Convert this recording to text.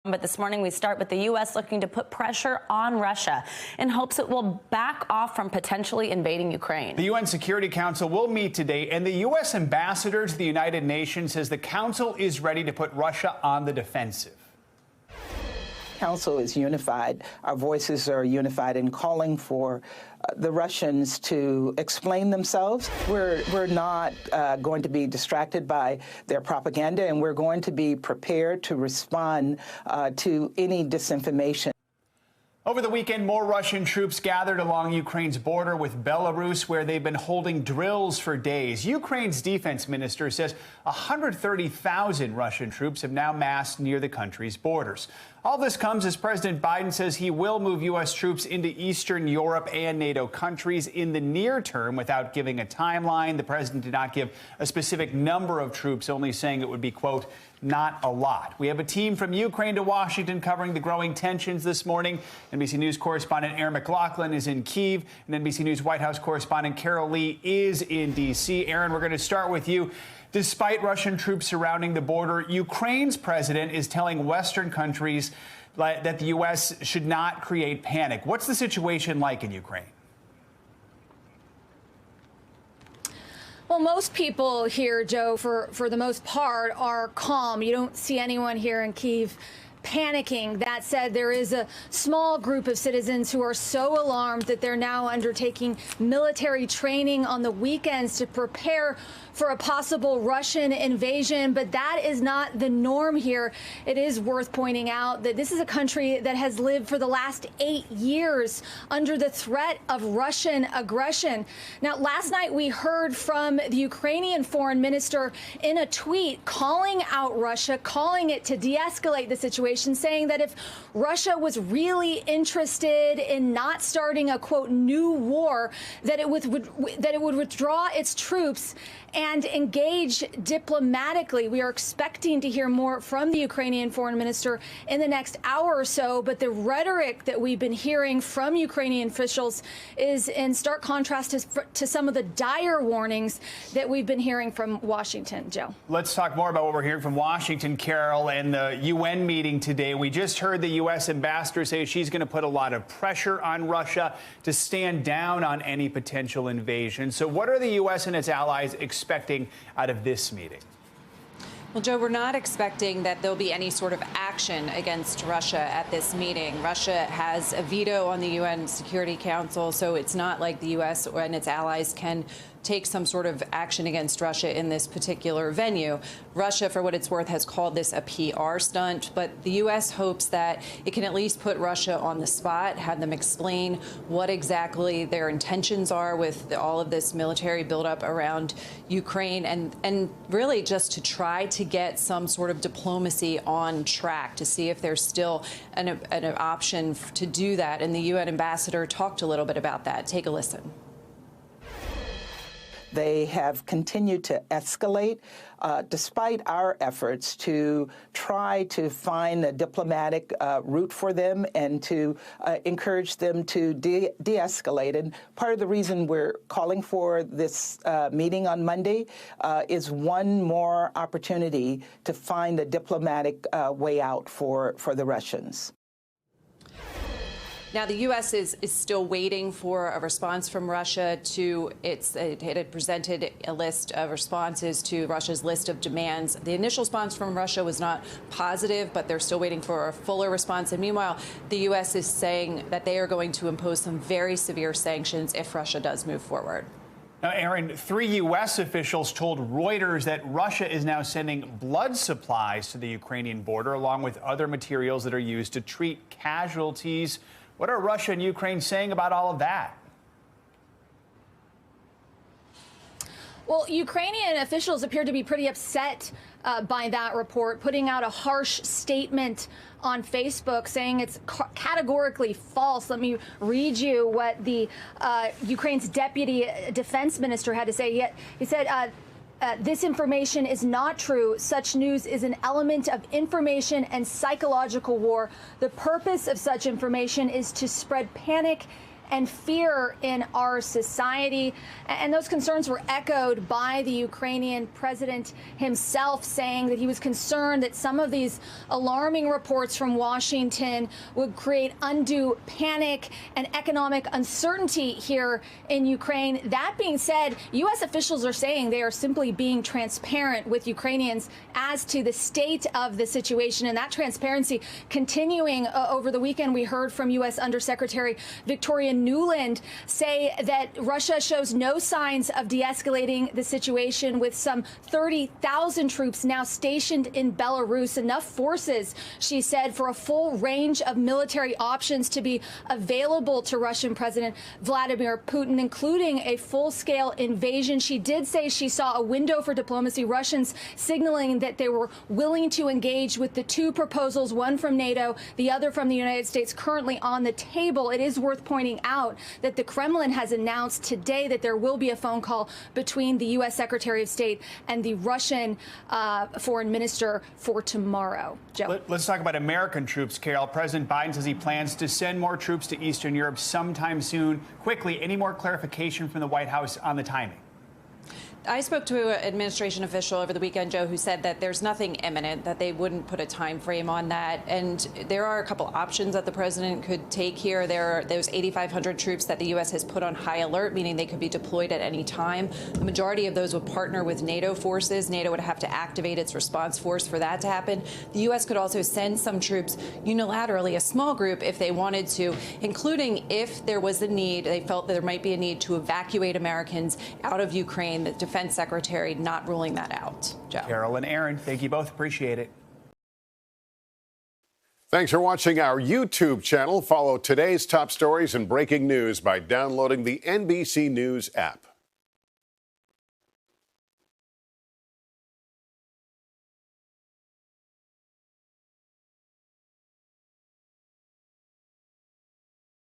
But this morning we start with the U.S. looking to put pressure on Russia in hopes it will back off from potentially invading Ukraine. The UN Security Council will meet today, and the U.S. ambassador to the United Nations says the council is ready to put Russia on the defensive. Council is unified. Our voices are unified in calling for the Russians to explain themselves. We're not going to be distracted by their propaganda, and we're going to be prepared to respond to any disinformation. Over the weekend, more Russian troops gathered along Ukraine's border with Belarus, where they've been holding drills for days. Ukraine's defense minister says 130,000 Russian troops have now massed near the country's borders. All this comes as President Biden says he will move U.S. troops into Eastern Europe and NATO countries in the near term without giving a timeline. The president did not give a specific number of troops, only saying it would be, quote, not a lot. We have a team from Ukraine to Washington covering the growing tensions this morning. NBC News correspondent Aaron McLaughlin is in Kyiv, and NBC News White House correspondent Carol Lee is in D.C. Aaron, we're going to start with you. Despite Russian troops surrounding the border, Ukraine's president is telling Western countries that the U.S. should not create panic. What's the situation like in Ukraine? Well, most people here, Joe, for the most part, are calm. You don't see anyone here in Kyiv panicking. That said, there is a small group of citizens who are so alarmed that they're now undertaking military training on the weekends to prepare for a possible Russian invasion. But that is not the norm here. It is worth pointing out that this is a country that has lived for the last 8 years under the threat of Russian aggression. Now, last night we heard from the Ukrainian foreign minister in a tweet calling out Russia, calling it to de-escalate the situation, saying that if Russia was really interested in not starting a, quote, new war, that it would withdraw its troops and engage diplomatically. We are expecting to hear more from the Ukrainian foreign minister in the next hour or so, but the rhetoric that we've been hearing from Ukrainian officials is in stark contrast to some of the dire warnings that we've been hearing from Washington. Joe. Let's talk more about what we're hearing from Washington, Carol, and the UN meeting today. We just heard the U.S. ambassador say she's going to put a lot of pressure on Russia to stand down on any potential invasion. So what are the U.S. and its allies expecting out of this meeting? Well, Joe, we're not expecting that there'll be any sort of action against Russia at this meeting. Russia has a veto on the UN Security Council, so it's not like the U.S. and its allies can take some sort of action against Russia in this particular venue. Russia, for what it's worth, has called this a PR stunt, but the U.S. hopes that it can at least put Russia on the spot, have them explain what exactly their intentions are with all of this military buildup around Ukraine, and really just to try to get some sort of diplomacy on track to see if there's still an option to do that. And the UN ambassador talked a little bit about that. Take a listen. They have continued to escalate despite our efforts to try to find a diplomatic route for them and to encourage them to de-escalate. And part of the reason we're calling for this meeting on Monday is one more opportunity to find a diplomatic way out for the Russians. Now, the U.S. is still waiting for a response from Russia to it had presented a list of responses to Russia's list of demands. The initial response from Russia was not positive, but they're still waiting for a fuller response. And meanwhile, the U.S. is saying that they are going to impose some very severe sanctions if Russia does move forward. Now, Aaron, 3 U.S. officials told Reuters that Russia is now sending blood supplies to the Ukrainian border, along with other materials that are used to treat casualties. What are Russia and Ukraine saying about all of that? Well, Ukrainian officials appear to be pretty upset by that report, putting out a harsh statement on Facebook saying it's categorically false. Let me read you what the Ukraine's deputy defense minister had to say. He said, this information is not true. Such news is an element of information and psychological war. The purpose of such information is to spread panic and fear in our society. And those concerns were echoed by the Ukrainian president himself, saying that he was concerned that some of these alarming reports from Washington would create undue panic and economic uncertainty here in Ukraine. That being said, U.S. officials are saying they are simply being transparent with Ukrainians as to the state of the situation, and that transparency continuing over the weekend. We heard from U.S. Undersecretary Victoria Nuland say that Russia shows no signs of de-escalating the situation, with some 30,000 troops now stationed in Belarus, enough forces, she said, for a full range of military options to be available to Russian President Vladimir Putin, including a full-scale invasion. She did say she saw a window for diplomacy, Russians signaling that they were willing to engage with the two proposals, one from NATO, the other from the United States, currently on the table. It is worth pointing out that the Kremlin has announced today that there will be a phone call between the U.S. Secretary of State and the Russian foreign minister for tomorrow. Joe. Let's talk about American troops, Carol. President Biden says he plans to send more troops to Eastern Europe sometime soon. Quickly, any more clarification from the White House on the timing? I spoke to an administration official over the weekend, Joe, who said that there's nothing imminent, that they wouldn't put a time frame on that. And there are a couple options that the president could take here. There are those 8,500 troops that the U.S. has put on high alert, meaning they could be deployed at any time. The majority of those would partner with NATO forces. NATO would have to activate its response force for that to happen. The U.S. could also send some troops unilaterally, a small group, if they wanted to, including if there was a need, they felt that there might be a need to evacuate Americans out of Ukraine. The Defense Secretary not ruling that out. Joe. Carol and Aaron, thank you both. Appreciate it. Thanks for watching our YouTube channel. Follow today's top stories and breaking news by downloading the NBC News app.